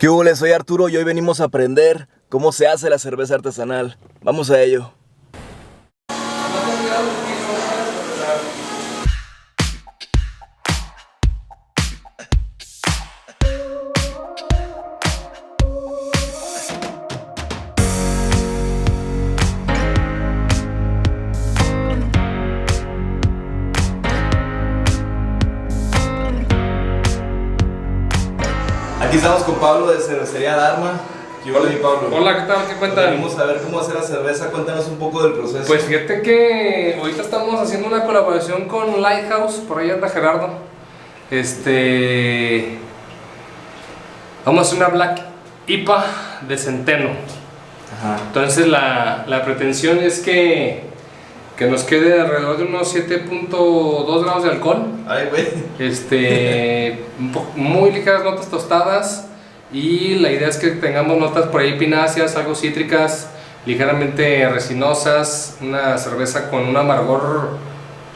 ¿Qué hubo? Soy Arturo y hoy venimos a aprender cómo se hace la cerveza artesanal. Vamos a ello. Aquí estamos con Pablo de Cervecería Dharma. Hola, Pablo. Hola, ¿qué tal? ¿Qué cuentan? Venimos a ver cómo hacer la cerveza. Cuéntanos un poco del proceso. Pues fíjate que ahorita estamos haciendo una colaboración con Lighthouse, por ahí anda Gerardo. Vamos a hacer una Black IPA de centeno. Ajá. Entonces la pretensión es que nos quede alrededor de unos 7.2 grados de alcohol. Ay, güey. Muy ligeras notas tostadas. Y la idea es que tengamos notas por ahí pináceas, algo cítricas, ligeramente resinosas. Una cerveza con un amargor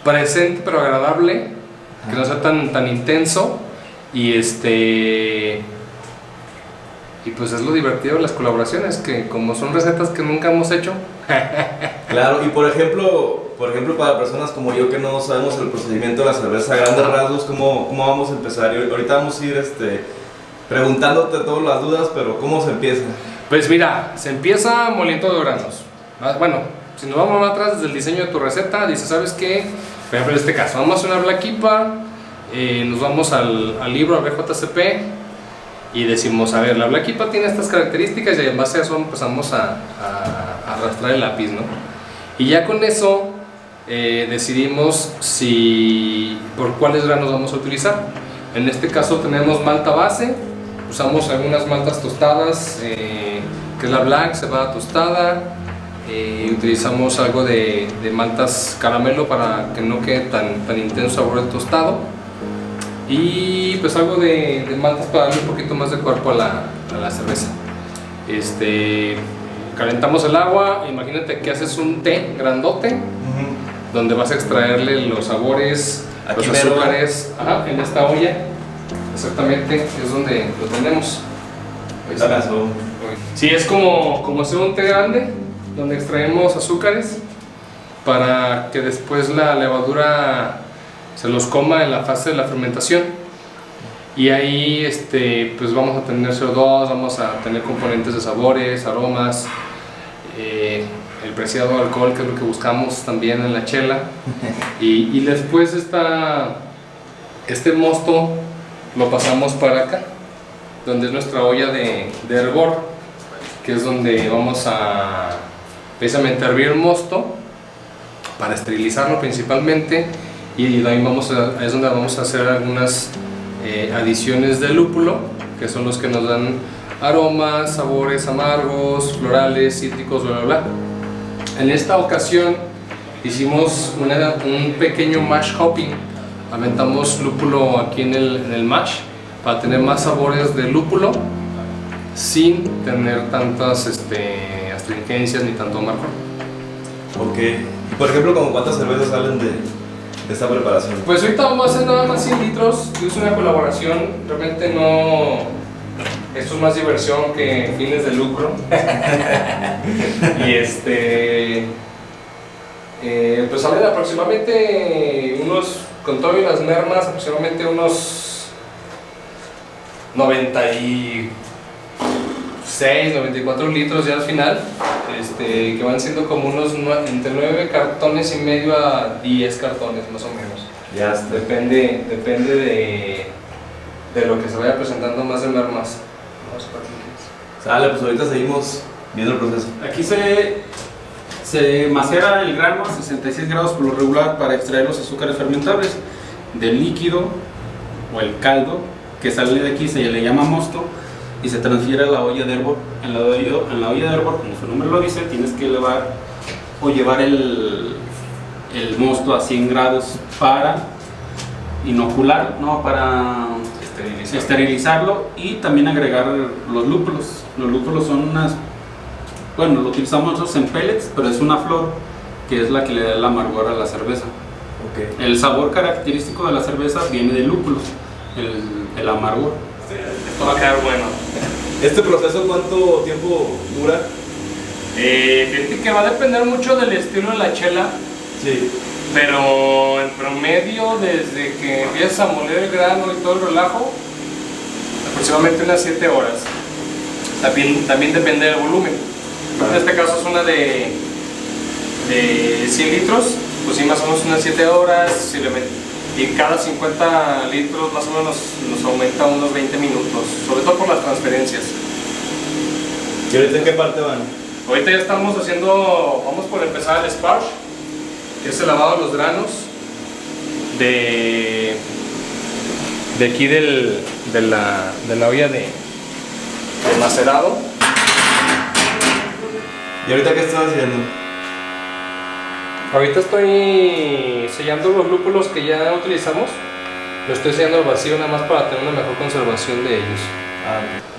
presente pero agradable, que no sea tan intenso. Y pues es lo divertido de las colaboraciones, que como son recetas que nunca hemos hecho. Claro, y por ejemplo para personas como yo que no sabemos el procedimiento de la cerveza a grandes rasgos, ¿cómo vamos a empezar? Y ahorita vamos a ir preguntándote todas las dudas, pero ¿cómo se empieza? Pues mira, se empieza moliendo de granos. Bueno, si nos vamos más atrás desde el diseño de tu receta, dices, ¿sabes qué? Por ejemplo, en este caso, vamos a hacer una Black IPA, nos vamos al libro, al BJCP, y decimos, a ver, la Black IPA tiene estas características, y en base a eso empezamos a arrastrar el lápiz, ¿no? Y ya con eso decidimos por cuáles granos vamos a utilizar. En este caso tenemos malta base, usamos algunas maltas tostadas, que es la Black, cebada tostada, utilizamos algo de maltas caramelo para que no quede tan intenso sabor del tostado, y pues algo de maltas para darle un poquito más de cuerpo a la cerveza. Calentamos el agua, imagínate que haces un té grandote, donde vas a extraerle los sabores, aquí los azúcares, en esta olla, exactamente, es donde lo tenemos. Ahí está. Sí, es como hacer un té grande, donde extraemos azúcares, para que después la levadura se los coma en la fase de la fermentación. Y ahí pues vamos a tener CO2, vamos a tener componentes de sabores, aromas, el preciado alcohol, que es lo que buscamos también en la chela. Y después este mosto lo pasamos para acá, donde es nuestra olla de hervor, que es donde vamos a precisamente hervir el mosto para esterilizarlo principalmente, y ahí es donde vamos a hacer algunas adiciones de lúpulo, que son los que nos dan aromas, sabores amargos, florales, cítricos, bla bla bla. En esta ocasión hicimos un pequeño mash hopping, aventamos lúpulo aquí en el mash para tener más sabores de lúpulo sin tener tantas astringencias ni tanto amargor. Ok, y por ejemplo, ¿cuántas cervezas salen de esta preparación? Pues ahorita vamos a hacer nada más 100 litros, es una colaboración, realmente no... Esto es más diversión que fines de lucro. Y pues salen aproximadamente con todo y las mermas, aproximadamente unos 96, 94 litros ya al final, que van siendo como entre 9 cartones y medio a 10 cartones más o menos. Ya está. Depende de lo que se vaya presentando más de mermas. Sale, pues ahorita seguimos viendo el proceso. Aquí se macera el grano a 66 grados por lo regular para extraer los azúcares fermentables del líquido o el caldo que sale de aquí. Se le llama mosto y se transfiere a la olla de hervor. En la olla de hervor, como su nombre lo dice, tienes que elevar o llevar el mosto a 100 grados para inocular, no para esterilizarlo, y también agregar los lúpulos. Los lúpulos son lo utilizamos nosotros en pellets, pero es una flor que es la que le da el amargor a la cerveza. Okay. El sabor característico de la cerveza viene de lúpulos, el amargor. Esto va a quedar bueno. ¿Este proceso cuánto tiempo dura? Fíjate que va a depender mucho del estilo de la chela. Sí. Pero en promedio, desde que empiezas a moler el grano y todo el relajo, aproximadamente unas 7 horas. También depende del volumen. En este caso es una de 100 litros, pues sí, más o menos unas 7 horas. Y cada 50 litros más o menos nos aumenta unos 20 minutos, sobre todo por las transferencias. ¿Y ahorita en qué parte van? Ahorita ya estamos vamos por empezar el sparge, que es el lavado de los granos de aquí de la olla de macerado. ¿Y ahorita qué estás haciendo? Ahorita estoy sellando los lúpulos que ya utilizamos. Lo estoy sellando al vacío nada más para tener una mejor conservación de ellos.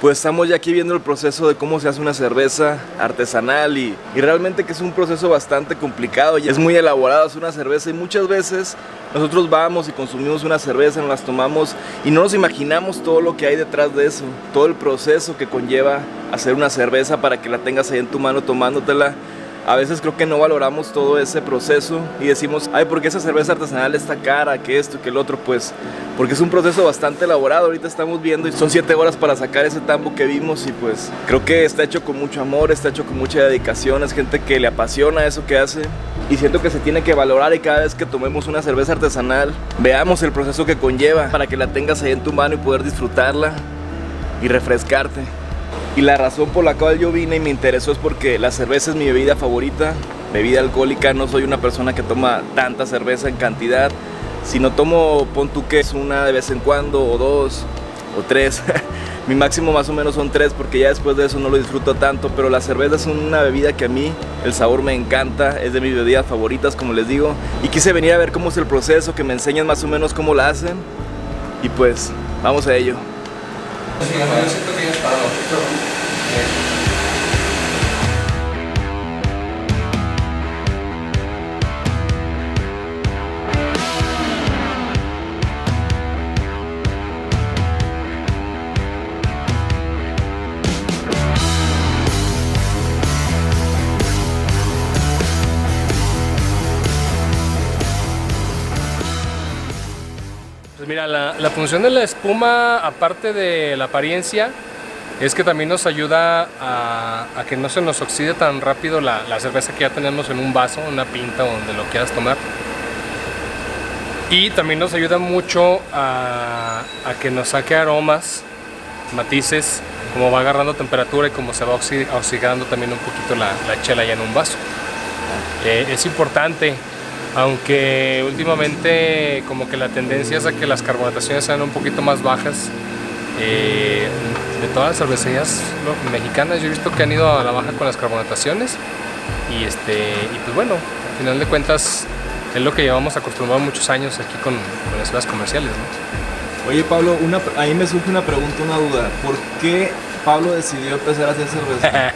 Pues estamos ya aquí viendo el proceso de cómo se hace una cerveza artesanal y realmente que es un proceso bastante complicado y es muy elaborado hacer una cerveza, y muchas veces nosotros vamos y consumimos una cerveza, nos las tomamos y no nos imaginamos todo lo que hay detrás de eso, todo el proceso que conlleva hacer una cerveza para que la tengas ahí en tu mano tomándotela. A veces creo que no valoramos todo ese proceso y decimos, ay, ¿por qué esa cerveza artesanal está cara? Que esto, que el otro, pues porque es un proceso bastante elaborado. Ahorita estamos viendo y son 7 horas para sacar ese tambo que vimos y pues creo que está hecho con mucho amor, está hecho con mucha dedicación, es gente que le apasiona eso que hace y siento que se tiene que valorar, y cada vez que tomemos una cerveza artesanal veamos el proceso que conlleva para que la tengas ahí en tu mano y poder disfrutarla y refrescarte. Y la razón por la cual yo vine y me interesó es porque la cerveza es mi bebida favorita, bebida alcohólica. No soy una persona que toma tanta cerveza en cantidad. Si no tomo, pon tú que es una de vez en cuando, o 2, o 3. Mi máximo más o menos son 3, porque ya después de eso no lo disfruto tanto. Pero la cerveza es una bebida que a mí, el sabor me encanta, es de mis bebidas favoritas, como les digo. Y quise venir a ver cómo es el proceso, que me enseñen más o menos cómo la hacen. Y pues, vamos a ello. Sí, yo siento que ya está, Pues mira, la función de la espuma, aparte de la apariencia, es que también nos ayuda a que no se nos oxide tan rápido la cerveza que ya tenemos en un vaso, una pinta o donde lo quieras tomar. Y también nos ayuda mucho a que nos saque aromas, matices, como va agarrando temperatura y como se va oxidando también un poquito la chela ya en un vaso. Es importante. Aunque últimamente como que la tendencia es a que las carbonataciones sean un poquito más bajas, de todas las cervecerías mexicanas yo he visto que han ido a la baja con las carbonataciones y pues bueno, al final de cuentas es lo que llevamos acostumbrados muchos años aquí con las cervezas comerciales, ¿no? Oye Pablo, a mí me surge una pregunta, una duda. ¿Por qué Pablo decidió empezar a hacer cerveza?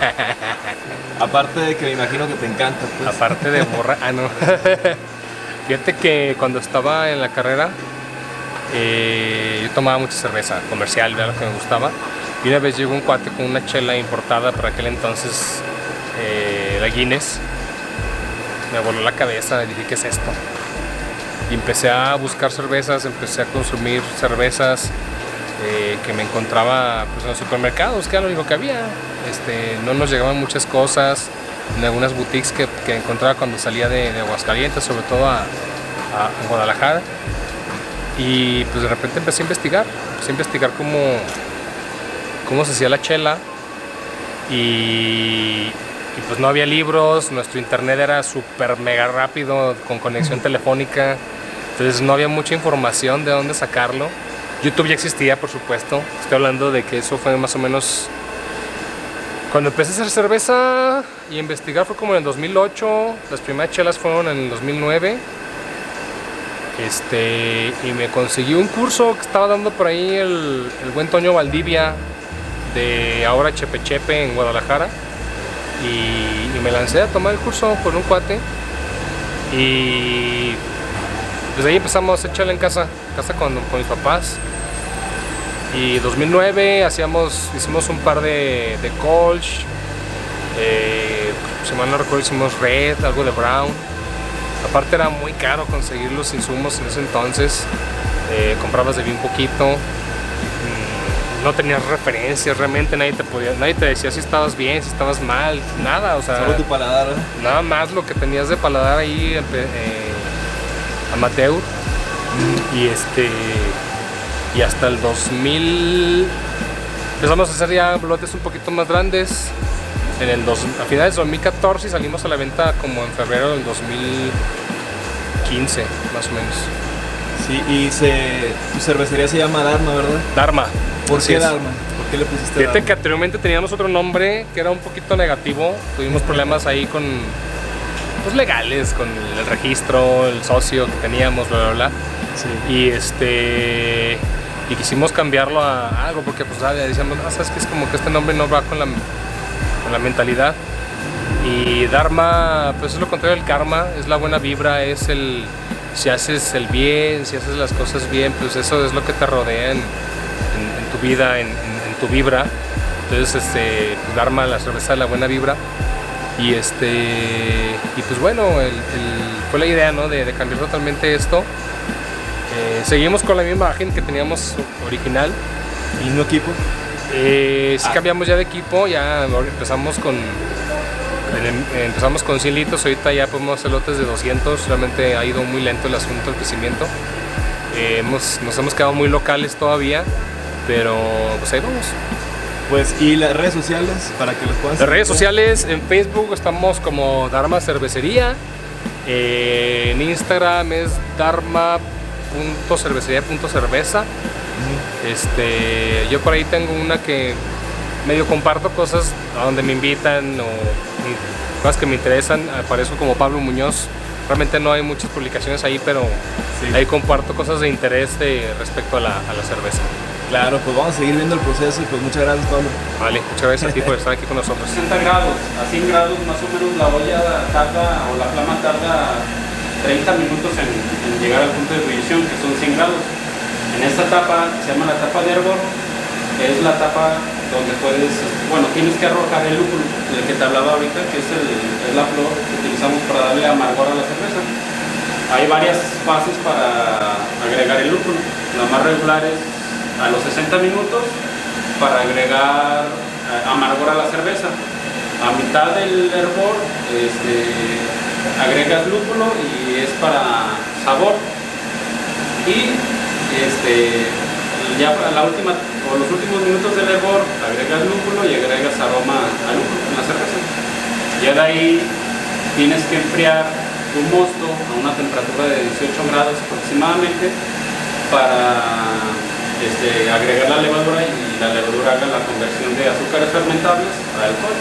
Aparte de que me imagino que te encanta, pues. Aparte de borrar, no. Fíjate que cuando estaba en la carrera, yo tomaba mucha cerveza comercial, era lo que me gustaba. Y una vez llegó un cuate con una chela importada para aquel entonces, la Guinness. Me voló la cabeza, dije, ¿qué es esto? Y empecé a buscar cervezas, empecé a consumir cervezas que me encontraba pues, en los supermercados, que era lo único que había. No nos llegaban muchas cosas en algunas boutiques que encontraba cuando salía de Aguascalientes, sobre todo a Guadalajara. Y pues de repente empecé a investigar cómo se hacía la chela. Y pues no había libros, nuestro internet era súper mega rápido, con conexión telefónica. Entonces no había mucha información de dónde sacarlo. YouTube ya existía, por supuesto. Estoy hablando de que eso fue más o menos... Cuando empecé a hacer cerveza y a investigar fue como en el 2008. Las primeras chelas fueron en el 2009. Y me conseguí un curso que estaba dando por ahí el buen Toño Valdivia, de ahora Chepe Chepe en Guadalajara. Y me lancé a tomar el curso con un cuate. Y desde ahí empezamos a echarla en casa con mis papás. Y 2009 hicimos un par de Kolsch, si mal no recuerdo hicimos Red, algo de Brown. Aparte era muy caro conseguir los insumos en ese entonces, comprabas de bien poquito, no tenías referencias, realmente nadie te decía si estabas bien, si estabas mal, nada, o sea, solo tu paladar, ¿eh? Nada más lo que tenías de paladar ahí, amateur. Y hasta el 2000 empezamos a hacer ya lotes un poquito más grandes. A finales de 2014 y salimos a la venta como en febrero del 2015, más o menos. Sí, y tu cervecería se llama Dharma, ¿verdad? Dharma. ¿Por qué Dharma? ¿Por qué le pusiste Fíjate Dharma? que anteriormente teníamos otro nombre que era un poquito negativo. Tuvimos problemas ahí con, pues, legales, con el registro, el socio que teníamos, bla, bla, bla. Sí. Y quisimos cambiarlo a algo porque pues decíamos, sabes que es como que este nombre no va con la mentalidad. Y Dharma pues es lo contrario del karma, es la buena vibra, es si haces el bien, si haces las cosas bien, pues eso es lo que te rodea en tu vida, en tu vibra. Entonces Dharma, la cerveza de la buena vibra. Y pues bueno, fue la idea, ¿no? de cambiar totalmente esto. Seguimos con la misma imagen que teníamos original. ¿Y no equipo? Sí cambiamos ya de equipo, ya empezamos con 100 litros, ahorita ya podemos hacer lotes de 200, realmente ha ido muy lento el asunto, el crecimiento. Nos hemos quedado muy locales todavía, pero pues ahí vamos. Pues, ¿y las redes sociales para que los puedan seguir? Las redes sociales, en Facebook estamos como Dharma Cervecería, en Instagram es dharma.cervecería.cerveza. Yo por ahí tengo una que medio comparto cosas a donde me invitan o cosas que me interesan, aparezco como Pablo Muñoz. Realmente no hay muchas publicaciones ahí, pero sí, ahí comparto cosas de interés respecto a la cerveza. Claro, pues vamos a seguir viendo el proceso y pues muchas gracias, Pablo. Vale, muchas gracias a ti por estar aquí con nosotros. 60 grados, a 100 grados más o menos la olla tarda, o la flama tarda 30 minutos en llegar al punto de ebullición, que son 100 grados. En esta etapa, se llama la etapa de hervor, es la etapa donde tienes que arrojar el lúpulo, del que te hablaba ahorita, que es la flor que utilizamos para darle amargor a la cerveza. Hay varias fases para agregar el lúpulo. La más regular es a los 60 minutos para agregar amargor a la cerveza. A mitad del hervor agregas lúpulo y es para sabor. Y ya para los últimos minutos del hervor agregas lúpulo y agregas aroma a lúpulo en la cerveza. Ya de ahí tienes que enfriar tu mosto a una temperatura de 18 grados aproximadamente para agregar la levadura y la levadura haga la conversión de azúcares fermentables a alcohol.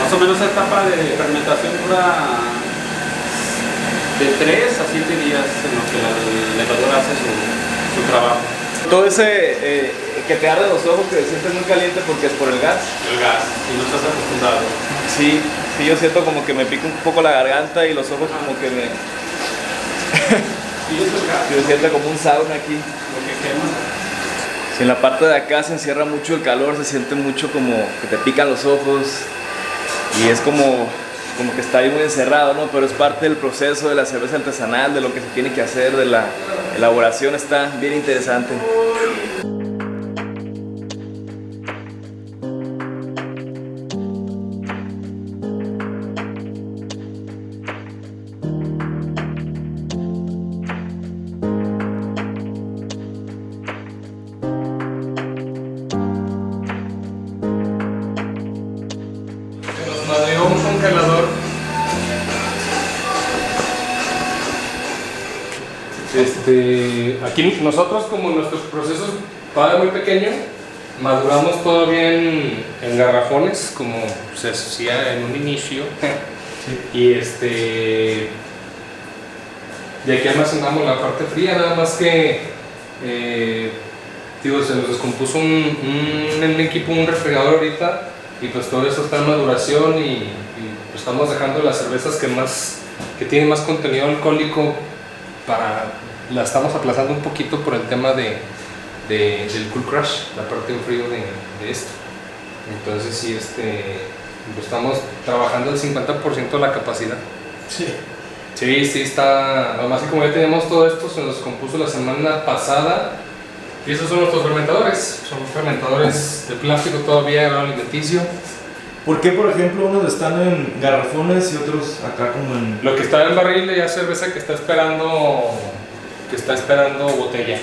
Más o menos esta etapa de fermentación dura de 3 a 7 días en lo que la levadura hace su trabajo. Todo ese que te arde los ojos, que te sientes muy caliente porque es por el gas. El gas, y no estás acostumbrado. Sí, yo siento como que me pica un poco la garganta y los ojos como que me... Yo siento como un sauna aquí. Lo que quema. Si en la parte de acá se encierra mucho el calor, se siente mucho como que te pican los ojos y es como que está ahí muy encerrado, ¿no? Pero es parte del proceso de la cerveza artesanal, de lo que se tiene que hacer, de la elaboración, está bien interesante. Madrió un congelador. Aquí nosotros, como nuestros procesos todavía muy pequeños, maduramos todavía en garrafones, como se hacía en un inicio. Sí. Y de aquí almacenamos la parte fría, nada más que se nos descompuso un equipo, un refrigerador ahorita. Y pues todo eso está en maduración y pues estamos dejando las cervezas que tienen más contenido alcohólico la estamos aplazando un poquito por el tema de del Cool Crush, la parte en frío de esto. Entonces sí, pues estamos trabajando el 50% de la capacidad. Sí. Sí, está. Además, como ya tenemos todo esto, se nos compuso la semana pasada. Y esos son nuestros fermentadores. Son fermentadores de plástico todavía, grado alimenticio. ¿Por qué, por ejemplo, unos están en garrafones y otros acá como en...? Lo que está en el barril ya es cerveza que está esperando botella.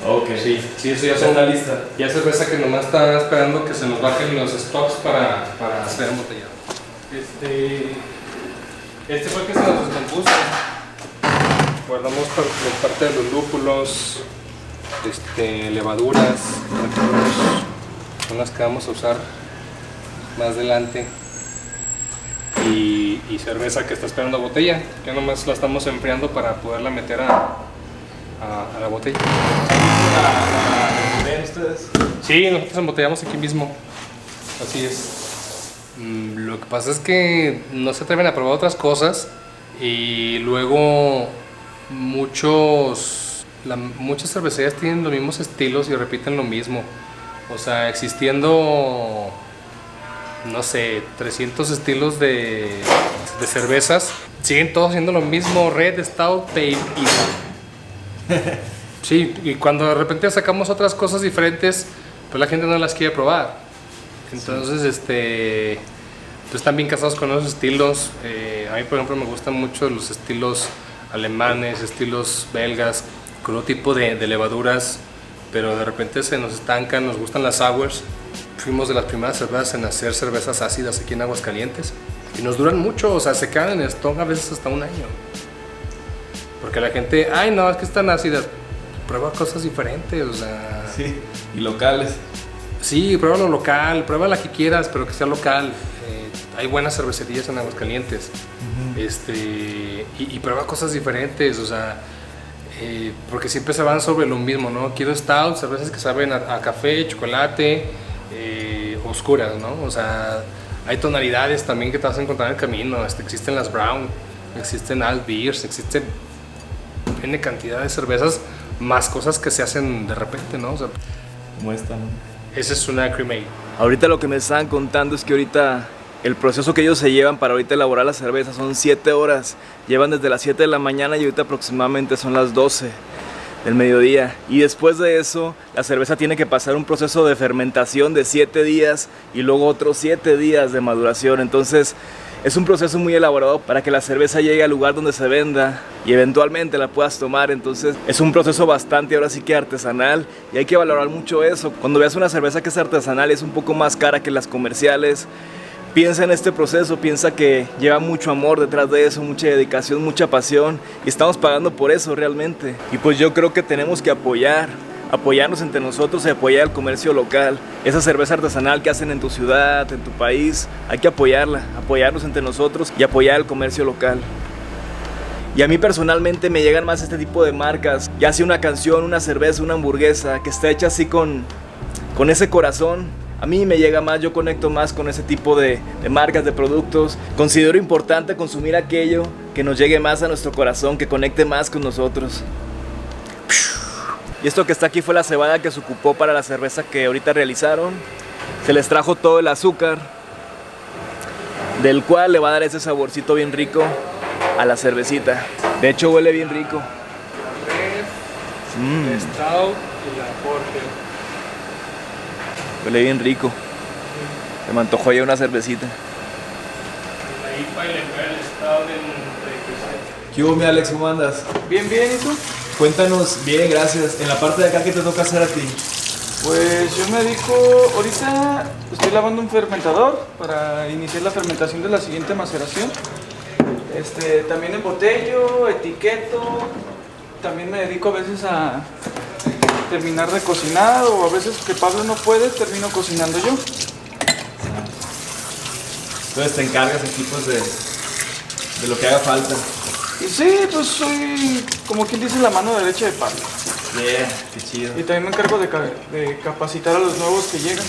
Ok. Sí, eso ya Está lista. Ya cerveza que nomás está esperando que se nos bajen los stocks para ser embotellado. Este fue el que se nos descompuso. Guardamos parte de los lúpulos, levaduras, son las que vamos a usar más adelante. Y cerveza que está esperando botella. Ya nomás la estamos enfriando para poderla meter a la botella. ¿Ven ustedes? Sí, nosotros embotellamos aquí mismo. Así es. Lo que pasa es que no se atreven a probar otras cosas y luego muchas cervecerías tienen los mismos estilos y repiten lo mismo. O sea, existiendo, no sé, 300 estilos de cervezas, siguen todos haciendo lo mismo: Red, Stout, Pale y sí, y cuando de repente sacamos otras cosas diferentes, pues la gente no las quiere probar. Entonces, pues están bien casados con esos estilos. A mí, por ejemplo, me gustan mucho los estilos alemanes, estilos belgas, con otro tipo de levaduras, pero de repente se nos estancan. Nos gustan las sours. Fuimos de las primeras cervezas en hacer cervezas ácidas aquí en Aguascalientes y nos duran mucho, o sea, se quedan en el stock a veces hasta un año. Porque la gente, ay, no, es que están ácidas. Prueba cosas diferentes, o sea... Sí, y locales. Sí, prueba lo local, prueba la que quieras, pero que sea local. Hay buenas cervecerías en Aguascalientes. Y prueba cosas diferentes, o sea... porque siempre se van sobre lo mismo, ¿no? Quiero stout, cervezas que saben a café, chocolate, oscuras, ¿no? O sea, hay tonalidades también que te vas a encontrar en el camino. Existen las brown, existen alt beers, existen N cantidad de cervezas, más cosas que se hacen de repente, ¿no? O sea, ¿Cómo están? esa es una cremate. Ahorita lo que me estaban contando es que ahorita el proceso que ellos se llevan para ahorita elaborar la cerveza son 7 horas. Llevan desde las 7 de la mañana y ahorita aproximadamente son las 12 del mediodía. Y después de eso, la cerveza tiene que pasar un proceso de fermentación de 7 días y luego otros 7 días de maduración. Entonces, es un proceso muy elaborado para que la cerveza llegue al lugar donde se venda y eventualmente la puedas tomar. Entonces es un proceso bastante, ahora sí que artesanal, y hay que valorar mucho eso. Cuando veas una cerveza que es artesanal y es un poco más cara que las comerciales, piensa en este proceso, piensa que lleva mucho amor detrás de eso, mucha dedicación, mucha pasión, y estamos pagando por eso realmente. Y pues yo creo que tenemos que apoyarnos entre nosotros y apoyar el comercio local. Esa cerveza artesanal que hacen en tu ciudad, en tu país, hay que apoyarnos entre nosotros y apoyar el comercio local. Y a mí personalmente me llegan más este tipo de marcas, ya sea una canción, una cerveza, una hamburguesa, que está hecha así con ese corazón. A mí me llega más, yo conecto más con ese tipo de marcas, de productos. Considero importante consumir aquello que nos llegue más a nuestro corazón, que conecte más con nosotros. Y esto que está aquí fue la cebada que se ocupó para la cerveza que ahorita realizaron. Se les trajo todo el azúcar, del cual le va a dar ese saborcito bien rico a la cervecita. De hecho huele bien rico. La Stout y la Porter. Huele bien rico. Se me antojó ya una cervecita. La IPA y la Imperial Stout en 37. ¿Qué hubo, mi Alex? ¿Cómo andas? Bien, bien, ¿y tú? Cuéntanos, bien, gracias. En la parte de acá, ¿qué te toca hacer a ti? Pues yo me dedico, ahorita estoy lavando un fermentador para iniciar la fermentación de la siguiente maceración. También embotello, etiqueto, también me dedico a veces a terminar de cocinar, o a veces que Pablo no puede, termino cocinando yo. Entonces te encargas aquí pues de lo que haga falta. Y sí, pues soy como quien dice la mano derecha de Pablo. Yeah, qué chido. Y también me encargo de capacitar a los nuevos que llegan.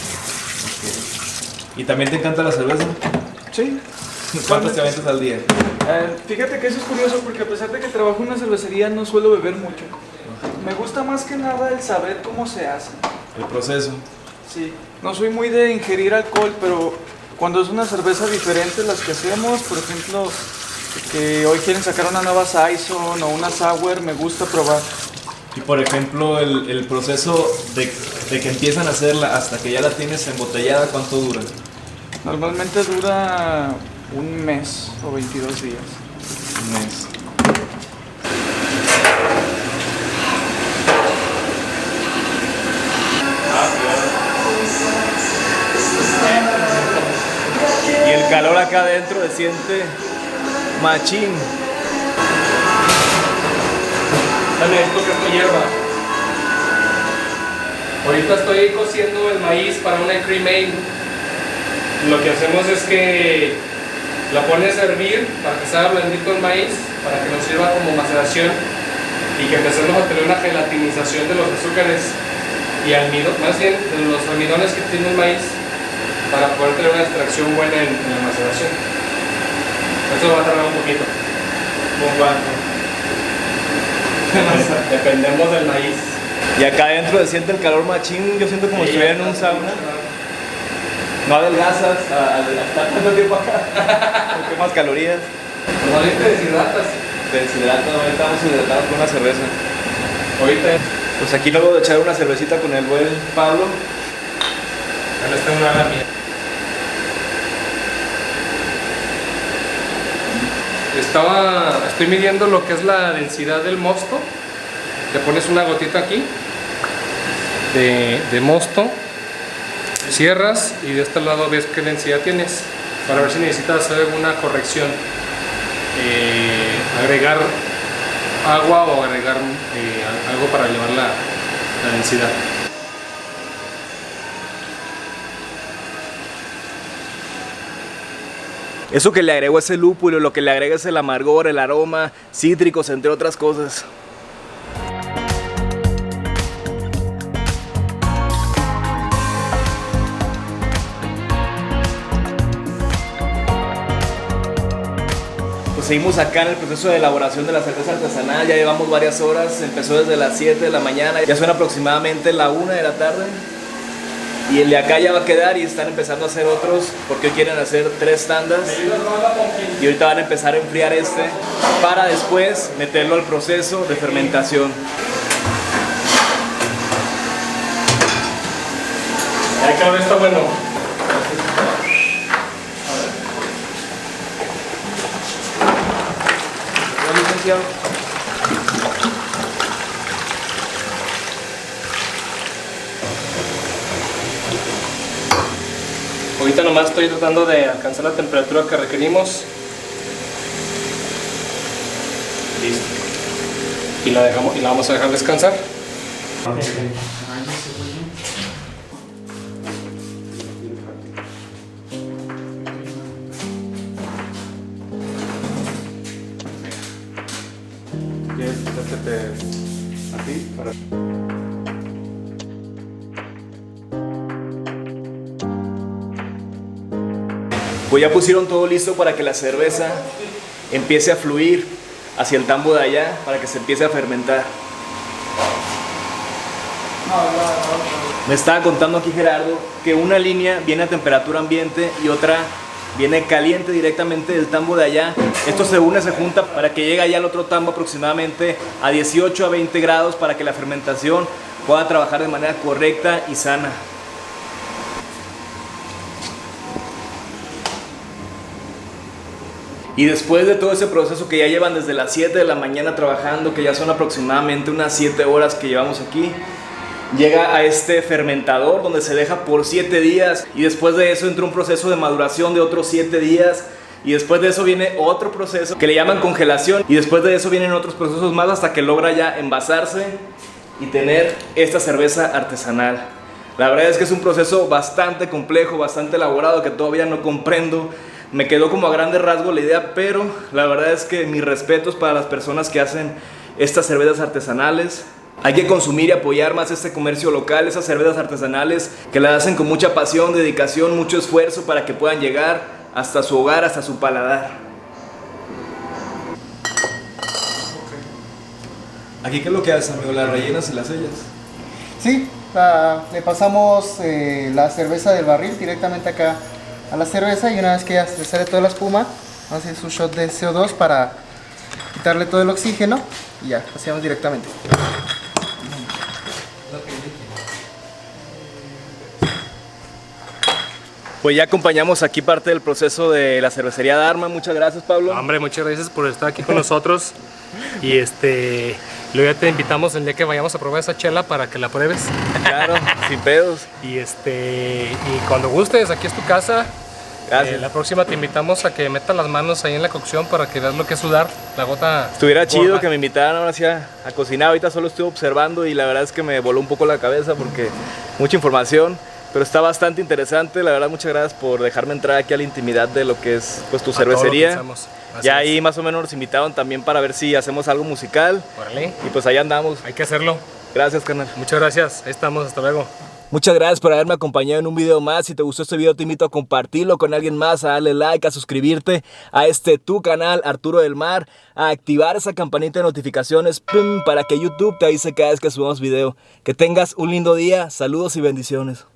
Okay. ¿Y también te encanta la cerveza? Sí. ¿Cuántas te aventas al día? Fíjate que eso es curioso porque a pesar de que trabajo en una cervecería no suelo beber mucho. Me gusta más que nada el saber cómo se hace. El proceso. Sí, no soy muy de ingerir alcohol, pero cuando es una cerveza diferente las que hacemos, por ejemplo, que hoy quieren sacar una nueva Saison o una Sour, me gusta probar. Y por ejemplo, el proceso de que empiezan a hacerla hasta que ya la tienes embotellada, ¿cuánto dura? Normalmente dura un mes o 22 días. Un mes. Y el calor acá adentro se siente machín. Dale, esto que es hierba. Ahorita estoy cociendo el maíz para una cream ale. Lo que hacemos es que la pones a hervir para que se haga blandito el maíz, para que nos sirva como maceración y que empecemos a tener una gelatinización de los azúcares y más bien de los almidones que tiene el maíz, para poder tener una extracción buena en la maceración. Esto va a tardar un poquito. ¿Con cuánto? Dependemos del maíz. Y acá adentro se siente el calor machín, yo siento como si estuviera en un sauna. No adelgazas al estar tanto tiempo acá, no quemas calorías. Como ahorita te deshidratas. Te deshidratas, ahorita estamos hidratados con una cerveza. Ahorita. Pues aquí luego de echar una cervecita con el buen Pablo. Acá está una ala mía. Estoy midiendo lo que es la densidad del mosto. Te pones una gotita aquí de mosto, cierras y de este lado ves qué densidad tienes para ver si necesitas hacer alguna corrección, agregar agua o agregar algo para elevar la densidad. Eso que le agrego es el lúpulo, lo que le agrega es el amargor, el aroma, cítricos, entre otras cosas. Pues seguimos acá en el proceso de elaboración de la cerveza artesanal, ya llevamos varias horas, empezó desde las 7 de la mañana, ya son aproximadamente la 1 de la tarde. Y el de acá ya va a quedar y están empezando a hacer otros porque hoy quieren hacer 3 tandas y ahorita van a empezar a enfriar este para después meterlo al proceso de fermentación. El calor está bueno. Ahorita nomás estoy tratando de alcanzar la temperatura que requerimos. Listo. Y la vamos a dejar descansar. ¿Quieres hacerte así? Para... Pues ya pusieron todo listo para que la cerveza empiece a fluir hacia el tambo de allá, para que se empiece a fermentar. Me estaba contando aquí Gerardo que una línea viene a temperatura ambiente y otra viene caliente directamente del tambo de allá. Esto se une, se junta para que llegue allá al otro tambo aproximadamente a 18 a 20 grados para que la fermentación pueda trabajar de manera correcta y sana. Y después de todo ese proceso que ya llevan desde las 7 de la mañana trabajando, que ya son aproximadamente unas 7 horas que llevamos aquí, llega a este fermentador donde se deja por 7 días y después de eso entra un proceso de maduración de otros 7 días y después de eso viene otro proceso que le llaman congelación y después de eso vienen otros procesos más hasta que logra ya envasarse y tener esta cerveza artesanal. La verdad es que es un proceso bastante complejo, bastante elaborado que todavía no comprendo. Me quedó como a grandes rasgos la idea, pero la verdad es que mis respetos para las personas que hacen estas cervezas artesanales. Hay que consumir y apoyar más este comercio local, esas cervezas artesanales que las hacen con mucha pasión, dedicación, mucho esfuerzo para que puedan llegar hasta su hogar, hasta su paladar. ¿Aquí qué es lo que haces, amigo? ¿Las rellenas y las sellas? Sí, le pasamos la cerveza del barril directamente acá a la cerveza y una vez que ya le sale toda la espuma, hace su shot de CO2 para quitarle todo el oxígeno y ya, hacemos directamente. Pues ya acompañamos aquí parte del proceso de la cervecería Dharma. Muchas gracias, Pablo. Hombre, muchas gracias por estar aquí con nosotros. Y luego ya te invitamos el día que vayamos a probar esa chela para que la pruebes. Claro, sin pedos. Y cuando gustes, aquí es tu casa. Gracias. La próxima te invitamos a que metas las manos ahí en la cocción para que veas lo que es sudar, la gota. Estuviera chido gorda. que me invitaran ahora sí a cocinar. Ahorita solo estuve observando y la verdad es que me voló un poco la cabeza porque mucha información. Pero está bastante interesante, la verdad muchas gracias por dejarme entrar aquí a la intimidad de lo que es pues tu cervecería. Ya ahí más o menos nos invitaron también para ver si hacemos algo musical. Órale. Y pues ahí andamos. Hay que hacerlo. Gracias, carnal. Muchas gracias, ahí estamos, hasta luego. Muchas gracias por haberme acompañado en un video más. Si te gustó este video te invito a compartirlo con alguien más, a darle like, a suscribirte a tu canal Arturo del Mar, a activar esa campanita de notificaciones para que YouTube te avise cada vez que subamos video. Que tengas un lindo día, saludos y bendiciones.